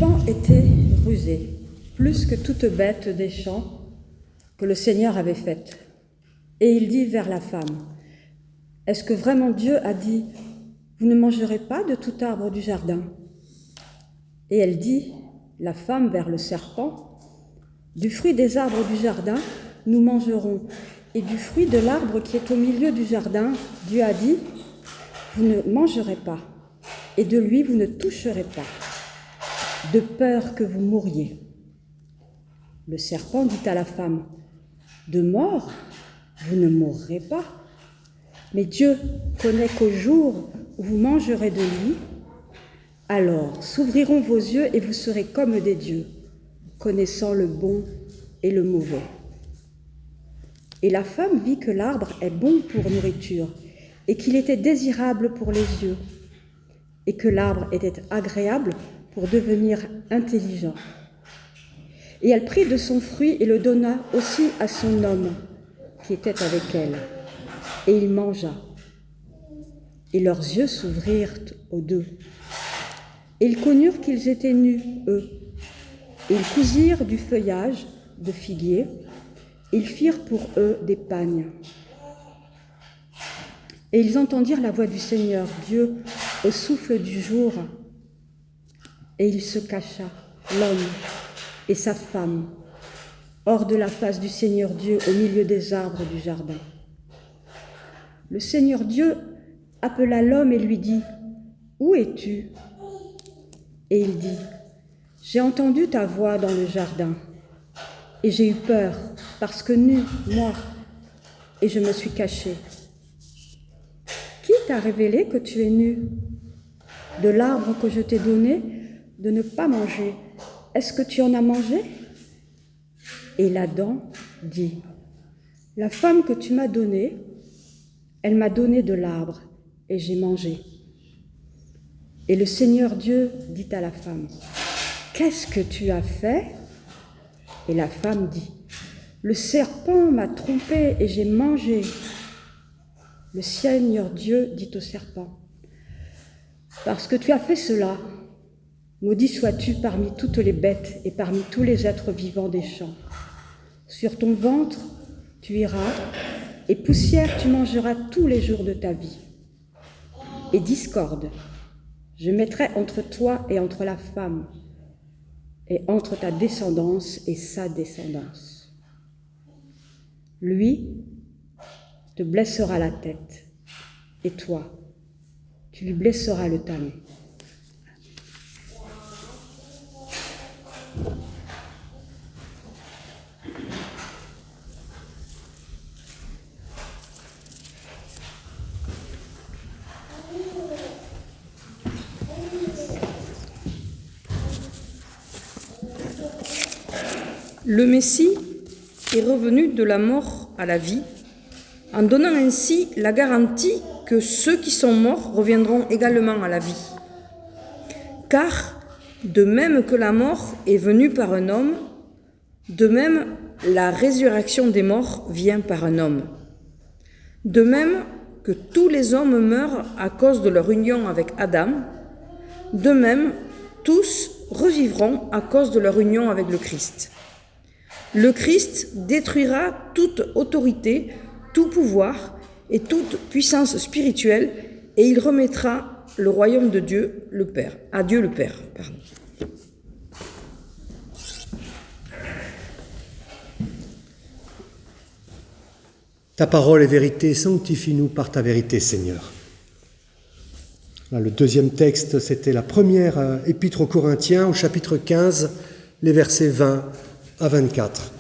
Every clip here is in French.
serpent était rusé, plus que toute bête des champs que le Seigneur avait faite. Et il dit vers la femme, « Est-ce que vraiment Dieu a dit, vous ne mangerez pas de tout arbre du jardin ?» Et elle dit, la femme vers le serpent, « Du fruit des arbres du jardin, nous mangerons, et du fruit de l'arbre qui est au milieu du jardin, Dieu a dit, vous ne mangerez pas, et de lui vous ne toucherez pas, de peur que vous mouriez. » Le serpent dit à la femme, « De mort, vous ne mourrez pas, mais Dieu connaît qu'au jour où vous mangerez de lui, alors s'ouvriront vos yeux et vous serez comme des dieux, connaissant le bon et le mauvais. » Et la femme vit que l'arbre est bon pour nourriture, et qu'il était désirable pour les yeux, et que l'arbre était agréable pour devenir intelligent. Et elle prit de son fruit et le donna aussi à son homme, qui était avec elle, et il mangea. Et leurs yeux s'ouvrirent aux deux. Et ils connurent qu'ils étaient nus, eux. Et ils cousirent du feuillage de figuier, ils firent pour eux des pagnes. Et ils entendirent la voix du Seigneur Dieu au souffle du jour. Et il se cacha, l'homme et sa femme, hors de la face du Seigneur Dieu au milieu des arbres du jardin. Le Seigneur Dieu appela l'homme et lui dit, « Où es-tu » Et il dit, « J'ai entendu ta voix dans le jardin, et j'ai eu peur, parce que nu, moi, et je me suis caché. Qui t'a révélé que tu es nu? De l'arbre que je t'ai donné de ne pas manger, est-ce que tu en as mangé ?» Et l'Adam dit, « La femme que tu m'as donnée, elle m'a donné de l'arbre, et j'ai mangé. » Et le Seigneur Dieu dit à la femme, « Qu'est-ce que tu as fait ?» Et la femme dit, « Le serpent m'a trompée et j'ai mangé. » Le Seigneur Dieu dit au serpent, « Parce que tu as fait cela, maudit sois-tu parmi toutes les bêtes et parmi tous les êtres vivants des champs. Sur ton ventre tu iras, et poussière tu mangeras tous les jours de ta vie. Et discorde, je mettrai entre toi et entre la femme, et entre ta descendance et sa descendance. Lui te blessera la tête, et toi, tu lui blesseras le talon. » Le Messie est revenu de la mort à la vie, en donnant ainsi la garantie que ceux qui sont morts reviendront également à la vie. Car, de même que la mort est venue par un homme, de même la résurrection des morts vient par un homme. De même que tous les hommes meurent à cause de leur union avec Adam, de même tous revivront à cause de leur union avec le Christ. Le Christ détruira toute autorité, tout pouvoir et toute puissance spirituelle, et il remettra le royaume de Dieu le Père, à Dieu le Père. Pardon. Ta parole est vérité, sanctifie-nous par ta vérité, Seigneur. Là, le deuxième texte, c'était la première épître aux Corinthiens, au chapitre 15, les versets 20 à 24.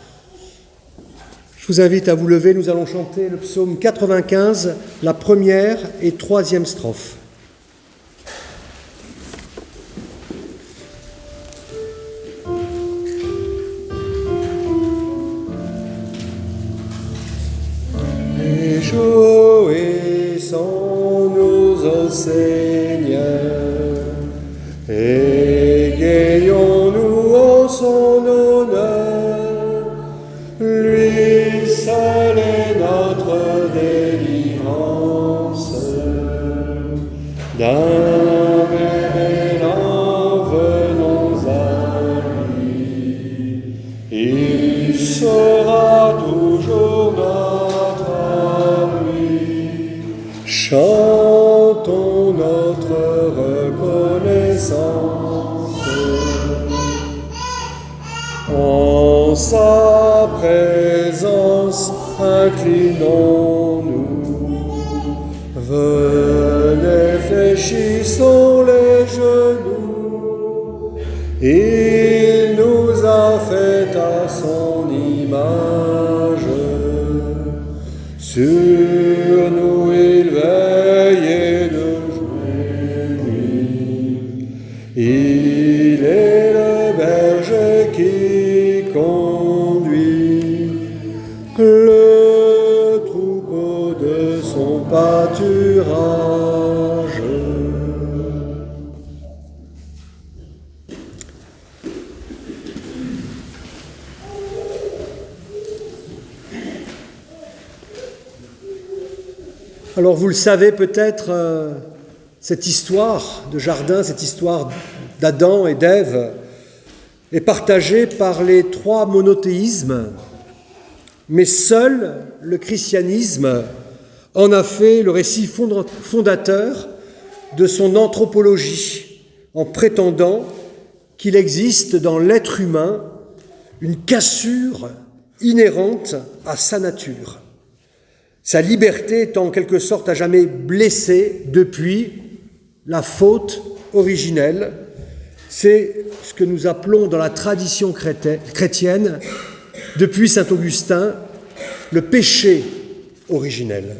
Je vous invite à vous lever, nous allons chanter le psaume 95, la première et troisième strophe. Réjouissons-nous au Seigneur, égayons-nous en son honneur. Lui seul est notre délivrance. sa présence, inclinons-nous. Venez, fléchissons les genoux. Il nous a fait à son image. Sur nous il veille et de jour et nuit. Il est le berger qui conduit le troupeau de son pâturage. Alors vous le savez peut-être, cette histoire de jardin, cette histoire d'Adam et d'Ève est partagée par les trois monothéismes, mais seul le christianisme en a fait le récit fondateur de son anthropologie, en prétendant qu'il existe dans l'être humain une cassure inhérente à sa nature. Sa liberté est en quelque sorte à jamais blessée depuis la faute originelle. C'est ce que nous appelons dans la tradition chrétienne, depuis saint Augustin, le péché originel.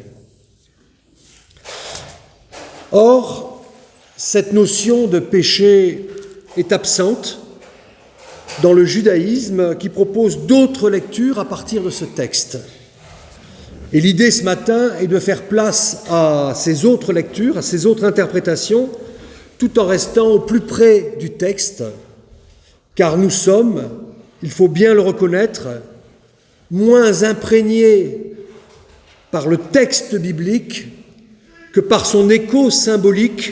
Or, cette notion de péché est absente dans le judaïsme qui propose d'autres lectures à partir de ce texte. Et l'idée ce matin est de faire place à ces autres lectures, à ces autres interprétations, tout en restant au plus près du texte, car nous sommes, il faut bien le reconnaître, moins imprégnés par le texte biblique que par son écho symbolique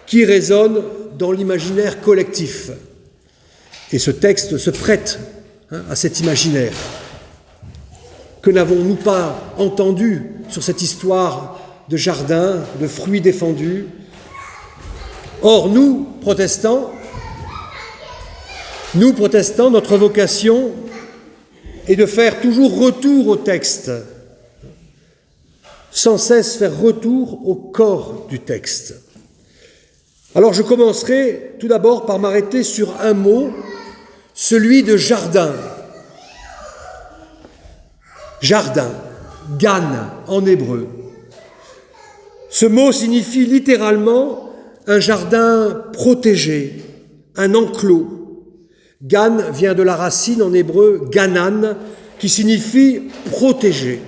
qui résonne dans l'imaginaire collectif. Et ce texte se prête à cet imaginaire. Que n'avons-nous pas entendu sur cette histoire de jardin, de fruits défendus? Or, nous, protestants, notre vocation est de faire toujours retour au texte, sans cesse faire retour au corps du texte. Alors je commencerai tout d'abord par m'arrêter sur un mot, celui de jardin. Jardin, gan en hébreu. Ce mot signifie littéralement un jardin protégé, un enclos. Gan vient de la racine en hébreu ganan, qui signifie protégé.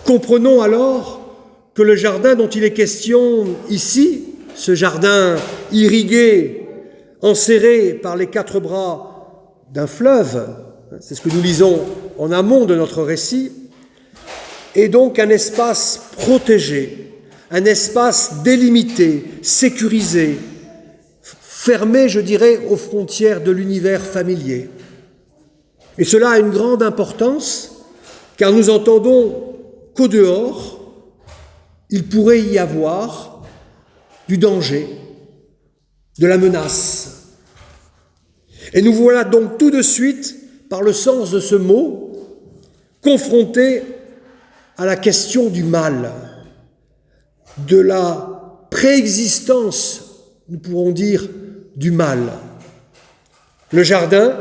Comprenons alors que le jardin dont il est question ici, ce jardin irrigué, enserré par les quatre bras d'un fleuve, c'est ce que nous lisons en amont de notre récit, est donc un espace protégé, un espace délimité, sécurisé, fermé, je dirais, aux frontières de l'univers familier. Et cela a une grande importance, car nous entendons qu'au dehors, il pourrait y avoir du danger, de la menace. Et nous voilà donc tout de suite, par le sens de ce mot, confrontés à la question du mal, de la préexistence, nous pourrons dire, du mal. Le jardin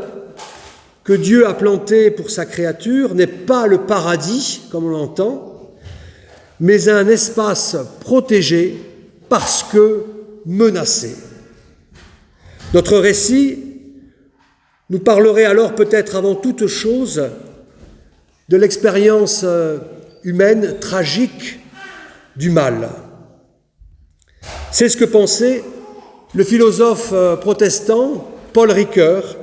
que Dieu a planté pour sa créature n'est pas le paradis, comme on l'entend, mais un espace protégé parce que menacé. Notre récit nous parlerait alors peut-être avant toute chose de l'expérience humaine tragique du mal. C'est ce que pensait le philosophe protestant Paul Ricoeur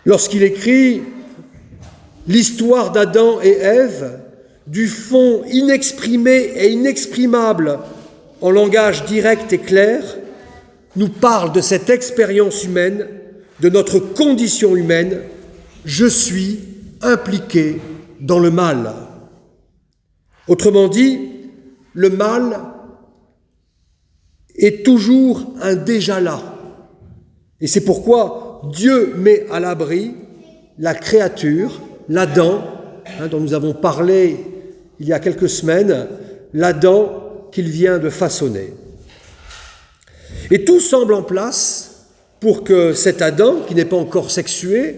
lorsqu'il écrit « L'histoire d'Adam et Ève, du fond inexprimé et inexprimable en langage direct et clair, nous parle de cette expérience humaine, de notre condition humaine. Je suis impliqué dans le mal. » Autrement dit, le mal est toujours un déjà là. Et c'est pourquoi Dieu met à l'abri la créature, l'Adam, dont nous avons parlé il y a quelques semaines, l'Adam qu'il vient de façonner. Et tout semble en place pour que cet Adam, qui n'est pas encore sexué,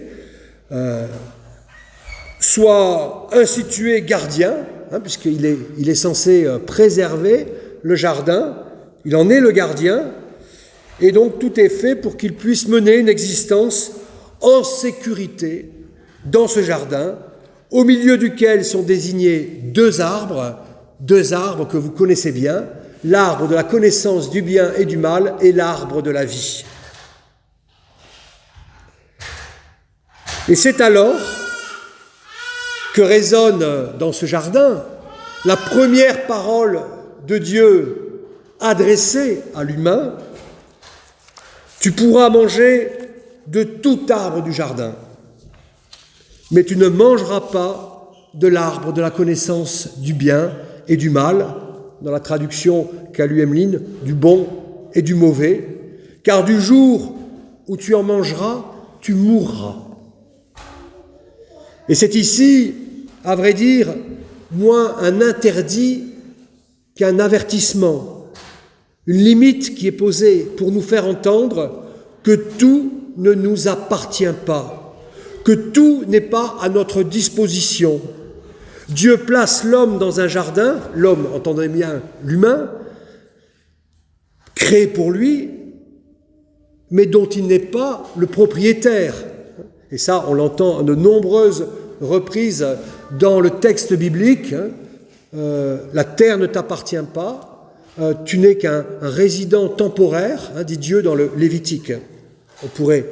soit institué gardien, puisqu'il est censé préserver le jardin, il en est le gardien, et donc tout est fait pour qu'il puisse mener une existence en sécurité dans ce jardin, au milieu duquel sont désignés deux arbres que vous connaissez bien, l'arbre de la connaissance du bien et du mal et l'arbre de la vie. Et c'est alors que résonne dans ce jardin la première parole de Dieu adressée à l'humain: tu pourras manger de tout arbre du jardin, mais tu ne mangeras pas de l'arbre de la connaissance du bien et du mal, dans la traduction qu'a lu Emeline, du bon et du mauvais, car du jour où tu en mangeras, tu mourras. Et c'est ici, à vrai dire, moins un interdit qu'un avertissement, une limite qui est posée pour nous faire entendre que tout ne nous appartient pas, que tout n'est pas à notre disposition. Dieu place l'homme dans un jardin, l'homme, entendez bien l'humain, créé pour lui, mais dont il n'est pas le propriétaire. Et ça, on l'entend à de nombreuses reprises dans le texte biblique. La terre ne t'appartient pas, tu n'es qu'un résident temporaire, dit Dieu dans le Lévitique. On pourrait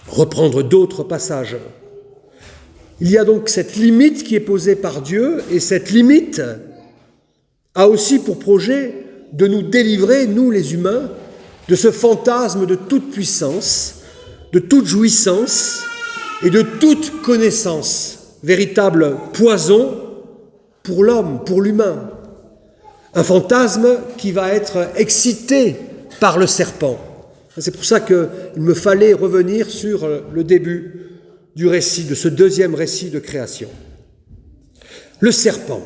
reprendre d'autres passages. Il y a donc cette limite qui est posée par Dieu, et cette limite a aussi pour projet de nous délivrer, nous les humains, de ce fantasme de toute puissance, de toute jouissance et de toute connaissance, véritable poison pour l'homme, pour l'humain. Un fantasme qui va être excité par le serpent. C'est pour ça qu'il me fallait revenir sur le début du récit, de ce deuxième récit de création. Le serpent,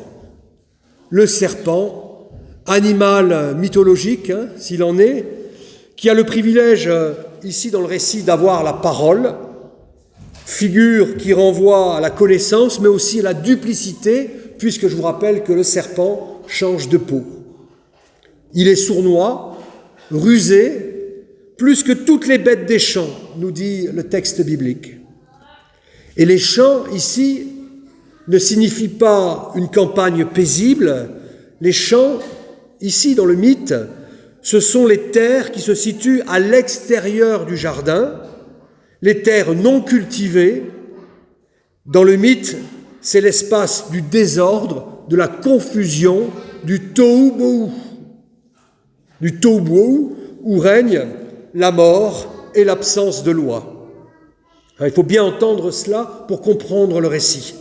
animal mythologique, s'il en est, qui a le privilège, ici dans le récit, d'avoir la parole, figure qui renvoie à la connaissance, mais aussi à la duplicité, puisque je vous rappelle que le serpent change de peau. Il est sournois, rusé, plus que toutes les bêtes des champs, nous dit le texte biblique. Et les champs, ici, ne signifient pas une campagne paisible. Les champs, ici, dans le mythe, ce sont les terres qui se situent à l'extérieur du jardin, les terres non cultivées. Dans le mythe, c'est l'espace du désordre, de la confusion, du tohu-bohu. Du tohu-bohu, où règne la mort et l'absence de loi. Il faut bien entendre cela pour comprendre le récit.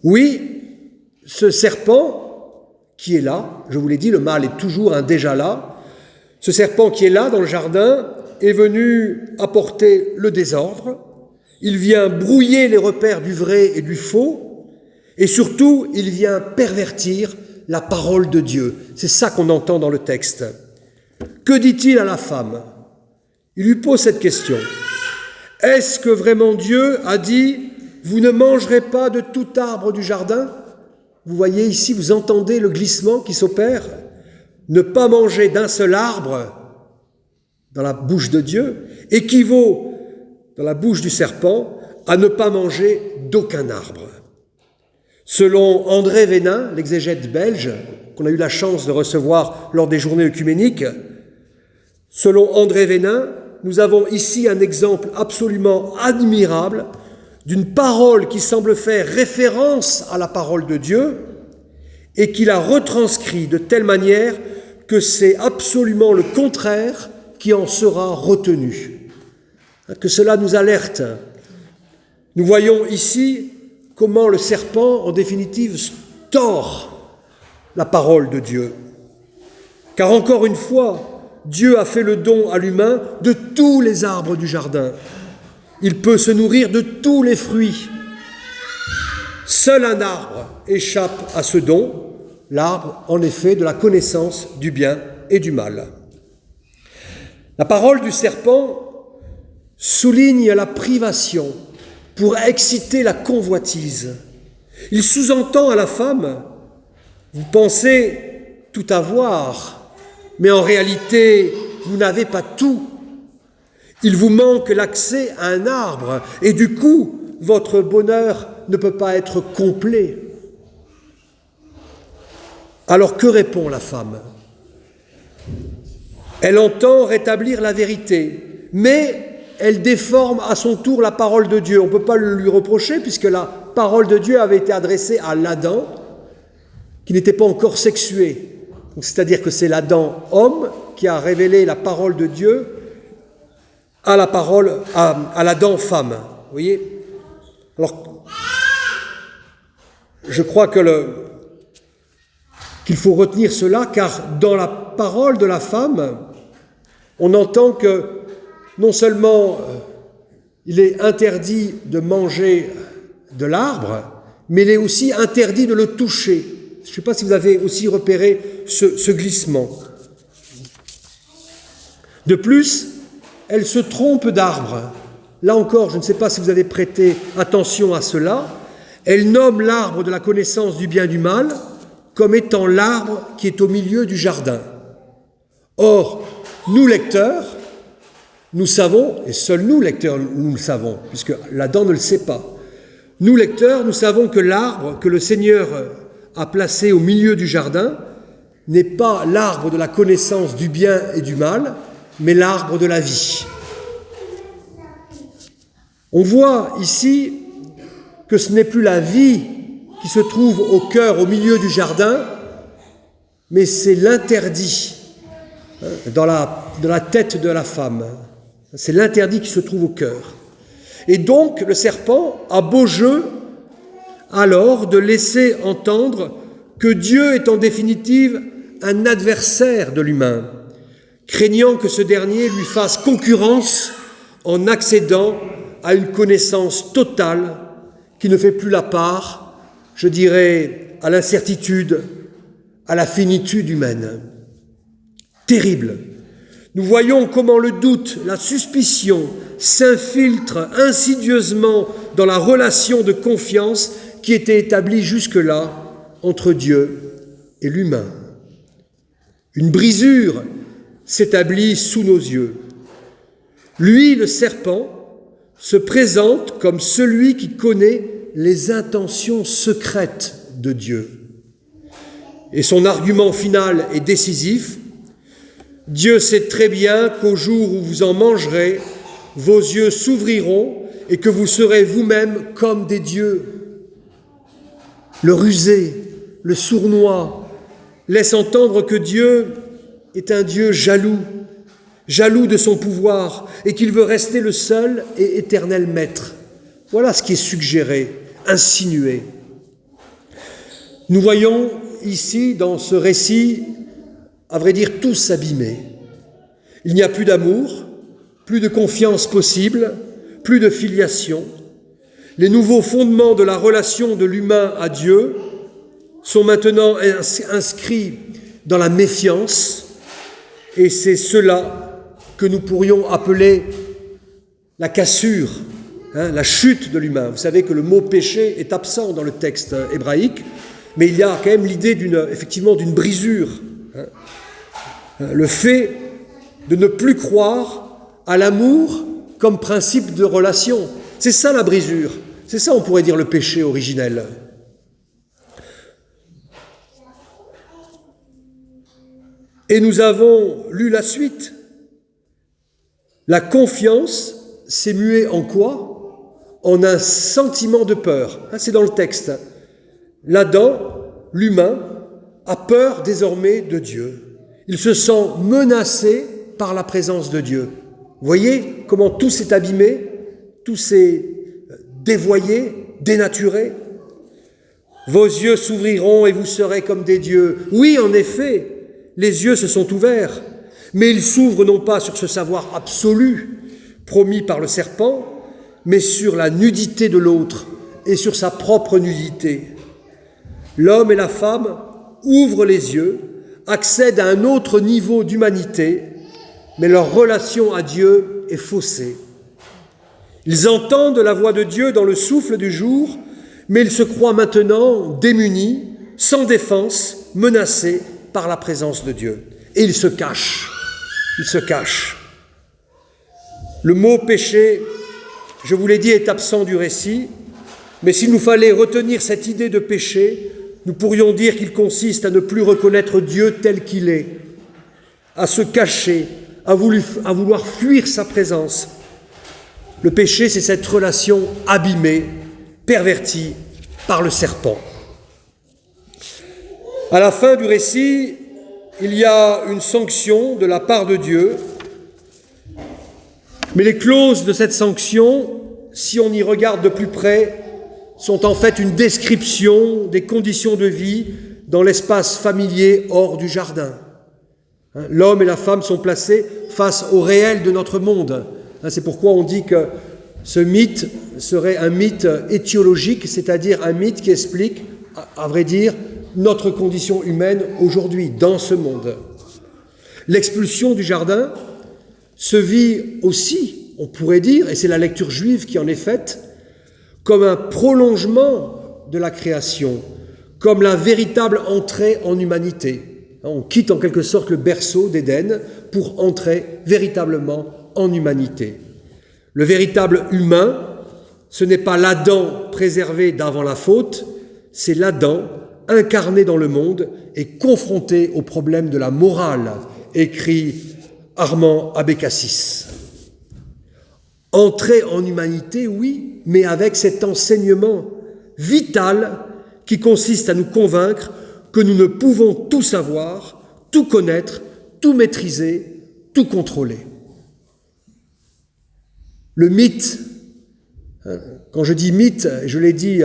Oui, ce serpent qui est là, je vous l'ai dit, le mâle est toujours déjà là, ce serpent qui est là dans le jardin est venu apporter le désordre, il vient brouiller les repères du vrai et du faux, et surtout, il vient pervertir la parole de Dieu. C'est ça qu'on entend dans le texte. Que dit-il à la femme? Il lui pose cette question. Est-ce que vraiment Dieu a dit « Vous ne mangerez pas de tout arbre du jardin » Vous voyez ici, vous entendez le glissement qui s'opère. Ne pas manger d'un seul arbre dans la bouche de Dieu équivaut, dans la bouche du serpent, à ne pas manger d'aucun arbre. Selon André Vénin, l'exégète belge, qu'on a eu la chance de recevoir lors des journées œcuméniques, selon André Vénin, nous avons ici un exemple absolument admirable d'une parole qui semble faire référence à la parole de Dieu et qui la retranscrit de telle manière que c'est absolument le contraire qui en sera retenu. Que cela nous alerte. Nous voyons ici comment le serpent, en définitive, tord la parole de Dieu. Car encore une fois, Dieu a fait le don à l'humain de tous les arbres du jardin. Il peut se nourrir de tous les fruits. Seul un arbre échappe à ce don, l'arbre, en effet, de la connaissance du bien et du mal. La parole du serpent souligne la privation pour exciter la convoitise. Il sous-entend à la femme, vous pensez tout avoir, mais en réalité, vous n'avez pas tout. Il vous manque l'accès à un arbre, et du coup, votre bonheur ne peut pas être complet. Alors que répond la femme ? Elle entend rétablir la vérité, mais elle déforme à son tour la parole de Dieu. On ne peut pas le lui reprocher, puisque la parole de Dieu avait été adressée à l'Adam, qui n'était pas encore sexué. C'est-à-dire que c'est l'Adam homme qui a révélé la parole de Dieu à l'Adam femme. Vous voyez ? Alors, je crois qu'il faut retenir cela, car dans la parole de la femme, on entend que non seulement il est interdit de manger de l'arbre, mais il est aussi interdit de le toucher. Je ne sais pas si vous avez aussi repéré ce glissement. De plus, elle se trompe d'arbre. Là encore, je ne sais pas si vous avez prêté attention à cela. Elle nomme l'arbre de la connaissance du bien et du mal comme étant l'arbre qui est au milieu du jardin. Or, nous lecteurs, nous savons, et seuls nous lecteurs nous le savons, puisque l'Adam ne le sait pas, nous lecteurs, nous savons que l'arbre que le Seigneur a placé au milieu du jardin n'est pas l'arbre de la connaissance du bien et du mal, mais l'arbre de la vie. On voit ici que ce n'est plus la vie qui se trouve au cœur, au milieu du jardin, mais c'est l'interdit dans la tête de la femme. C'est l'interdit qui se trouve au cœur. Et donc, le serpent a beau jeu, alors, de laisser entendre que Dieu est en définitive un adversaire de l'humain, craignant que ce dernier lui fasse concurrence en accédant à une connaissance totale qui ne fait plus la part, je dirais, à l'incertitude, à la finitude humaine. Terrible. Nous voyons comment le doute, la suspicion s'infiltrent insidieusement dans la relation de confiance qui était établie jusque-là entre Dieu et l'humain. Une brisure s'établit sous nos yeux. Lui, le serpent, se présente comme celui qui connaît les intentions secrètes de Dieu. Et son argument final est décisif. Dieu sait très bien qu'au jour où vous en mangerez, vos yeux s'ouvriront et que vous serez vous-même comme des dieux. Le rusé, le sournois, laisse entendre que Dieu est un Dieu jaloux, jaloux de son pouvoir et qu'il veut rester le seul et éternel maître. Voilà ce qui est suggéré, insinué. Nous voyons ici, dans ce récit, à vrai dire, tout s'abîmer. Il n'y a plus d'amour, plus de confiance possible, plus de filiation. Les nouveaux fondements de la relation de l'humain à Dieu sont maintenant inscrits dans la méfiance, et c'est cela que nous pourrions appeler la cassure, la chute de l'humain. Vous savez que le mot péché est absent dans le texte hébraïque, mais il y a quand même l'idée effectivement d'une brisure. Le fait de ne plus croire à l'amour comme principe de relation. C'est ça la brisure. C'est ça, on pourrait dire, le péché originel. Et nous avons lu la suite. La confiance s'est muée en quoi ? En un sentiment de peur. C'est dans le texte. L'Adam, l'humain, a peur désormais de Dieu. Il se sent menacé par la présence de Dieu. Vous voyez comment tout s'est abîmé, tout s'est dévoyé, dénaturé. Vos yeux s'ouvriront et vous serez comme des dieux. Oui, en effet, les yeux se sont ouverts, Mais il s'ouvre non pas sur ce savoir absolu promis par le serpent, mais sur la nudité de l'autre et sur sa propre nudité. L'homme et la femme ouvrent les yeux, accèdent à un autre niveau d'humanité, mais leur relation à Dieu est faussée. Ils entendent la voix de Dieu dans le souffle du jour, mais ils se croient maintenant démunis, sans défense, menacés par la présence de Dieu. Et ils se cachent. Ils se cachent. Le mot péché, je vous l'ai dit, est absent du récit, mais s'il nous fallait retenir cette idée de péché, nous pourrions dire qu'il consiste à ne plus reconnaître Dieu tel qu'il est, à se cacher, à vouloir fuir sa présence. Le péché, c'est cette relation abîmée, pervertie par le serpent. À la fin du récit, il y a une sanction de la part de Dieu, mais les clauses de cette sanction, si on y regarde de plus près, sont en fait une description des conditions de vie dans l'espace familier hors du jardin. L'homme et la femme sont placés face au réel de notre monde. C'est pourquoi on dit que ce mythe serait un mythe étiologique, c'est-à-dire un mythe qui explique, à vrai dire, notre condition humaine aujourd'hui, dans ce monde. L'expulsion du jardin se vit aussi, on pourrait dire, et c'est la lecture juive qui en est faite, comme un prolongement de la création, comme la véritable entrée en humanité. On quitte en quelque sorte le berceau d'Éden pour entrer véritablement en humanité. Le véritable humain, ce n'est pas l'Adam préservé d'avant la faute, c'est l'Adam incarné dans le monde et confronté au problème de la morale, écrit Armand Abécassis. Entrer en humanité, oui, mais avec cet enseignement vital qui consiste à nous convaincre que nous ne pouvons tout savoir, tout connaître, tout maîtriser, tout contrôler. Le mythe, quand je dis mythe, je l'ai dit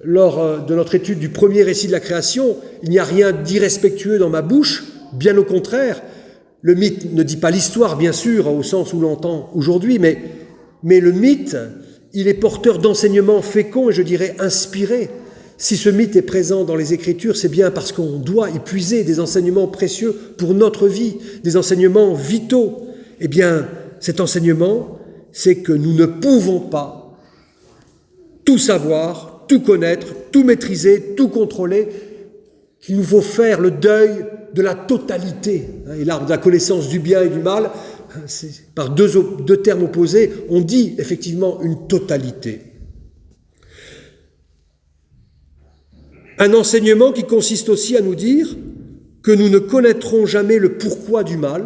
lors de notre étude du premier récit de la création, il n'y a rien d'irrespectueux dans ma bouche, bien au contraire. Le mythe ne dit pas l'histoire, bien sûr, au sens où l'entend aujourd'hui, mais le mythe, il est porteur d'enseignements féconds et je dirais inspirés. Si ce mythe est présent dans les Écritures, c'est bien parce qu'on doit y puiser des enseignements précieux pour notre vie, des enseignements vitaux. Eh bien, cet enseignement, c'est que nous ne pouvons pas tout savoir, tout connaître, tout maîtriser, tout contrôler, qu'il nous faut faire le deuil de la totalité. Et l'arbre de la connaissance du bien et du mal, par deux termes opposés, on dit effectivement une totalité. Un enseignement qui consiste aussi à nous dire que nous ne connaîtrons jamais le pourquoi du mal,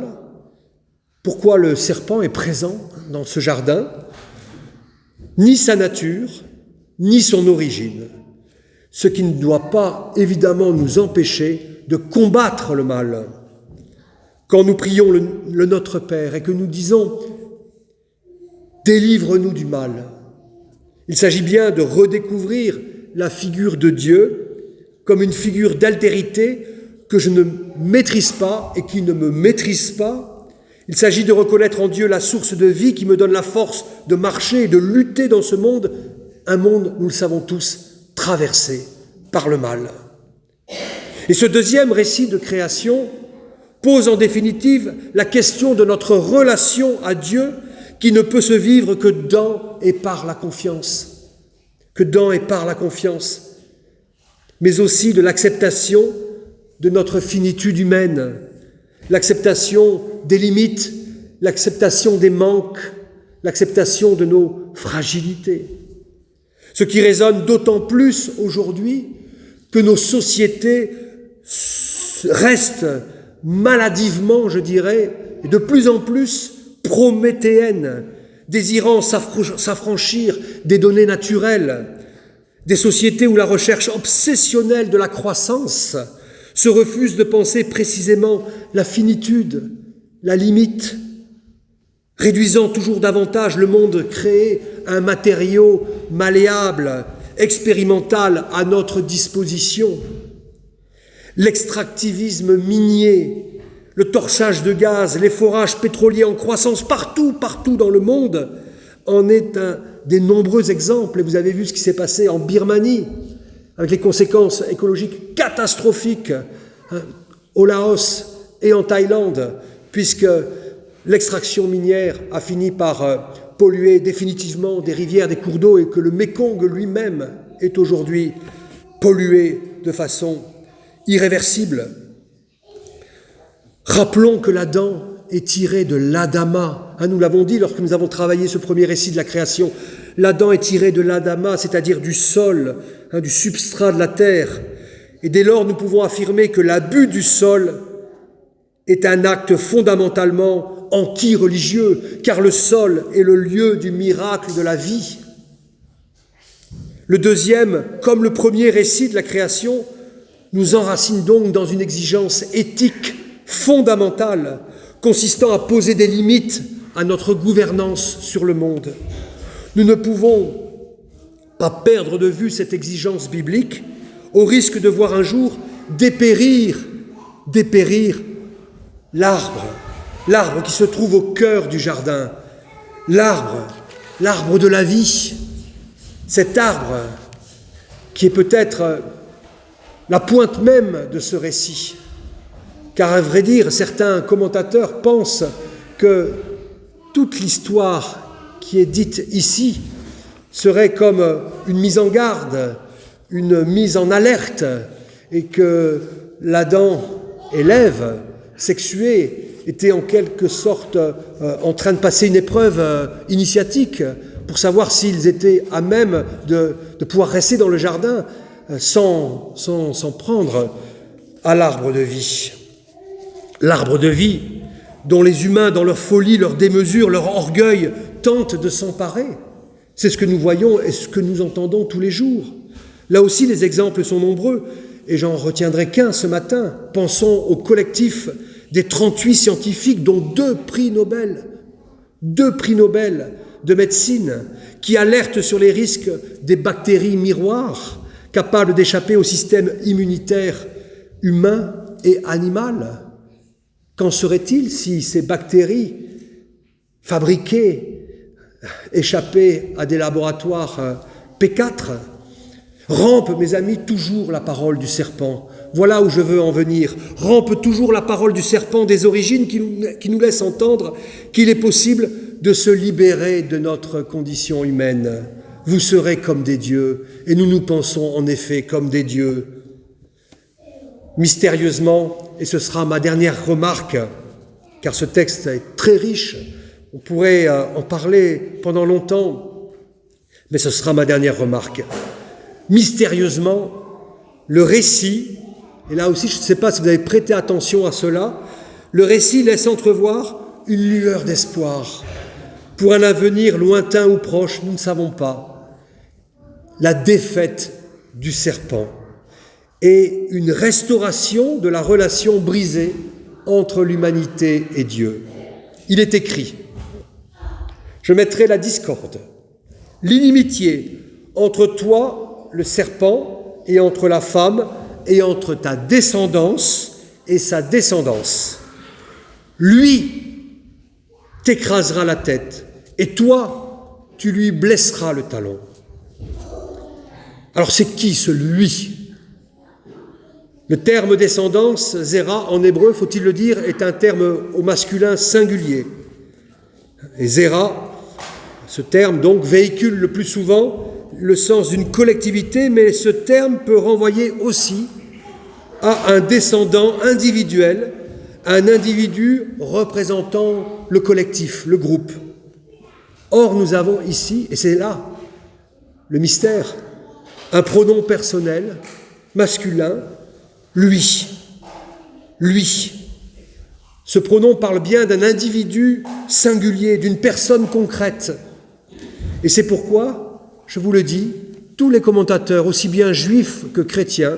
pourquoi le serpent est présent dans ce jardin, ni sa nature, ni son origine, ce qui ne doit pas évidemment nous empêcher de combattre le mal. Quand nous prions le Notre Père et que nous disons « Délivre-nous du mal », il s'agit bien de redécouvrir la figure de Dieu comme une figure d'altérité que je ne maîtrise pas et qui ne me maîtrise pas. Il s'agit de reconnaître en Dieu la source de vie qui me donne la force de marcher et de lutter dans ce monde, un monde, nous le savons tous, traversé par le mal. Et ce deuxième récit de création pose en définitive la question de notre relation à Dieu qui ne peut se vivre que dans et par la confiance. Que dans et par la confiance, mais aussi de l'acceptation de notre finitude humaine, l'acceptation des limites, l'acceptation des manques, l'acceptation de nos fragilités. Ce qui résonne d'autant plus aujourd'hui que nos sociétés restent maladivement, je dirais, et de plus en plus prométhéennes, désirant s'affranchir des données naturelles, des sociétés où la recherche obsessionnelle de la croissance se refuse de penser précisément la finitude, la limite, réduisant toujours davantage le monde créé à un matériau malléable, expérimental à notre disposition. L'extractivisme minier le torchage de gaz, les forages pétroliers en croissance partout dans le monde en est un des nombreux exemples. Et vous avez vu ce qui s'est passé en Birmanie, avec les conséquences écologiques catastrophiques au Laos et en Thaïlande, puisque l'extraction minière a fini par polluer définitivement des rivières, des cours d'eau, et que le Mékong lui-même est aujourd'hui pollué de façon irréversible. Rappelons que l'Adam est tiré de l'Adama. Nous l'avons dit lorsque nous avons travaillé ce premier récit de la création. L'Adam est tiré de l'Adama, c'est-à-dire du sol, du substrat de la terre. Et dès lors, nous pouvons affirmer que l'abus du sol est un acte fondamentalement anti-religieux, car le sol est le lieu du miracle de la vie. Le deuxième, comme le premier récit de la création, nous enracine donc dans une exigence éthique fondamentale, consistant à poser des limites à notre gouvernance sur le monde. Nous ne pouvons pas perdre de vue cette exigence biblique, au risque de voir un jour dépérir l'arbre qui se trouve au cœur du jardin, l'arbre de la vie, cet arbre qui est peut-être la pointe même de ce récit. Car à vrai dire, certains commentateurs pensent que toute l'histoire qui est dite ici serait comme une mise en garde, une mise en alerte, et que l'Adam et l'Ève sexués étaient en quelque sorte en train de passer une épreuve initiatique pour savoir s'ils étaient à même de pouvoir rester dans le jardin sans prendre à l'arbre de vie. L'arbre de vie dont les humains, dans leur folie, leur démesure, leur orgueil, tentent de s'emparer. C'est ce que nous voyons et ce que nous entendons tous les jours. Là aussi, les exemples sont nombreux, et j'en retiendrai qu'un ce matin. Pensons au collectif des 38 scientifiques, dont 2 prix Nobel de médecine, qui alertent sur les risques des bactéries miroirs, capables d'échapper au système immunitaire humain et animal. Qu'en serait-il si ces bactéries fabriquées, échappées à des laboratoires P4, rampe, mes amis, toujours la parole du serpent. Voilà où je veux en venir. Rampe toujours la parole du serpent des origines qui nous laisse entendre qu'il est possible de se libérer de notre condition humaine. Vous serez comme des dieux, et nous pensons en effet comme des dieux. Mystérieusement, et ce sera ma dernière remarque, car ce texte est très riche, on pourrait en parler pendant longtemps, mais ce sera ma dernière remarque. Mystérieusement, le récit, et là aussi je ne sais pas si vous avez prêté attention à cela, le récit laisse entrevoir une lueur d'espoir pour un avenir lointain ou proche, nous ne savons pas. La défaite du serpent et une restauration de la relation brisée entre l'humanité et Dieu. Il est écrit, je mettrai la discorde, l'inimitié entre toi, le serpent, et entre la femme, et entre ta descendance et sa descendance. Lui t'écrasera la tête, et toi, tu lui blesseras le talon. Alors c'est qui ce lui ? Le terme descendance, zéra, en hébreu, faut-il le dire, est un terme au masculin singulier. Et zéra, ce terme donc véhicule le plus souvent le sens d'une collectivité, mais ce terme peut renvoyer aussi à un descendant individuel, à un individu représentant le collectif, le groupe. Or, nous avons ici, et c'est là le mystère, un pronom personnel, masculin, lui. Ce pronom parle bien d'un individu singulier, d'une personne concrète. Et c'est pourquoi, je vous le dis, tous les commentateurs, aussi bien juifs que chrétiens,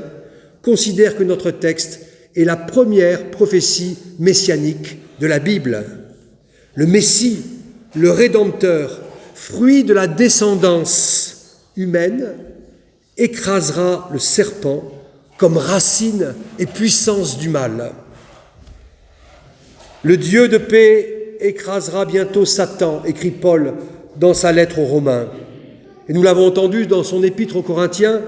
considèrent que notre texte est la première prophétie messianique de la Bible. Le Messie, le Rédempteur, fruit de la descendance humaine, écrasera le serpent comme racine et puissance du mal. Le Dieu de paix écrasera bientôt Satan, écrit Paul dans sa lettre aux Romains. Et nous l'avons entendu dans son épître aux Corinthiens,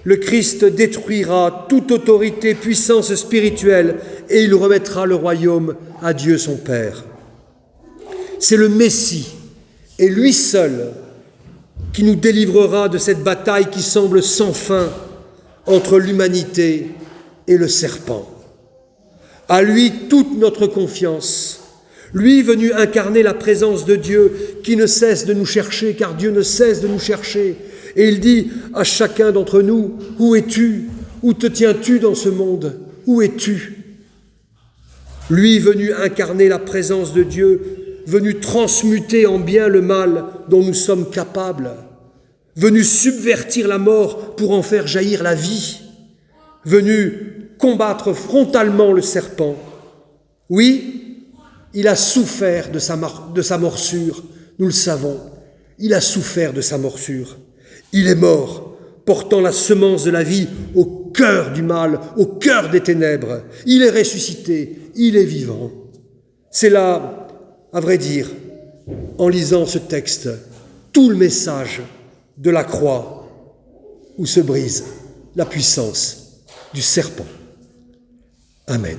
le Christ détruira toute autorité, puissance spirituelle, et il remettra le royaume à Dieu son Père. C'est le Messie, et lui seul, qui nous délivrera de cette bataille qui semble sans fin entre l'humanité et le serpent. À lui toute notre confiance, lui venu incarner la présence de Dieu qui ne cesse de nous chercher, car Dieu ne cesse de nous chercher. Et il dit à chacun d'entre nous, « Où es-tu? Où te tiens-tu dans ce monde? Où es-tu » Lui venu incarner la présence de Dieu, venu transmuter en bien le mal dont nous sommes capables, venu subvertir la mort pour en faire jaillir la vie, venu combattre frontalement le serpent. Oui, il a souffert de sa morsure, nous le savons, il a souffert de sa morsure. Il est mort, portant la semence de la vie au cœur du mal, au cœur des ténèbres. Il est ressuscité, il est vivant. C'est là, à vrai dire, en lisant ce texte, tout le message de la croix où se brise la puissance du serpent. Amen.